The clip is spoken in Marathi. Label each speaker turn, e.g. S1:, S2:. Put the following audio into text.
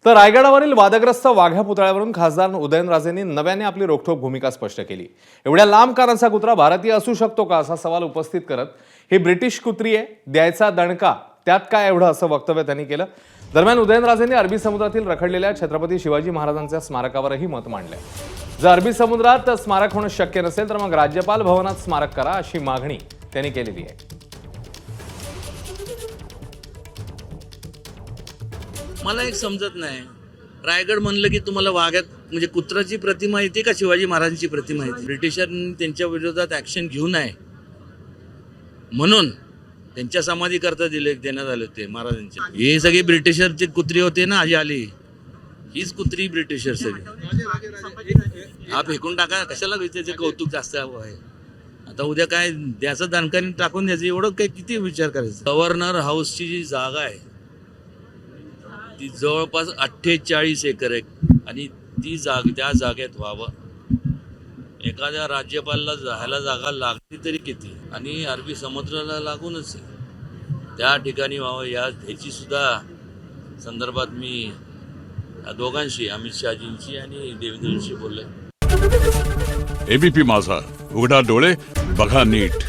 S1: तर रायगडावरील वादग्रस्त वाघ्या पुतळ्यावरून खासदार उदयनराजेंनी नव्याने आपली रोखठोक भूमिका स्पष्ट केली। एवढ्या लांब कानाचा कुत्रा भारतीय असू शकतो का असा सवाल उपस्थित करत ही ब्रिटिश कुत्री आहे, द्यायचा दणका त्यात काय एवढं असं वक्तव्य त्यांनी केलं। दरम्यान उदयनराजेंनी अरबी समुद्रातील रखडलेल्या छत्रपती शिवाजी महाराजांच्या स्मारकावरही मत मांडले। जर अरबी समुद्रात स्मारक होणं शक्य नसेल तर मग राज्यपाल भवनात स्मारक करा अशी मागणी त्यांनी केलेली आहे।
S2: मला एक समजत नाही, रायगड म्हणलं की तुम्हाला वाघ्यात म्हणजे कुत्राची प्रतिमा येते का शिवाजी महाराजांची प्रतिमा येते? ब्रिटिशांनी त्यांच्या विरोधात ऍक्शन घेऊ नये म्हणून त्यांच्या समाधी करता देण्यात आले होते महाराजांचे। हे सगळे ब्रिटिशरचे कुत्री होते ना, आजी आली हीच कुत्री ब्रिटिशर सगळी। हा फेकून टाका, कशाला त्याचे कौतुक जास्त आहे। आता उद्या काय द्याचं दणकाने टाकून द्यायचं, एवढं काय किती विचार करायचा। गव्हर्नर हाऊसची जी जागा आहे ती जवळपास 48 एकर आहे आणि ती त्या जागेत व्हावं। एखाद्या राज्यपालाला जायला जागा लागली तरी किती, आणि अरबी समुद्राला लागूनच त्या ठिकाणी व्हावं ह्याची सुद्धा संदर्भात मी या दोघांशी, अमित शहाजींशी आणि देवेंद्रजींशी बोललोय।
S3: एबीपी माझा, उघडा डोळे बघा नीट।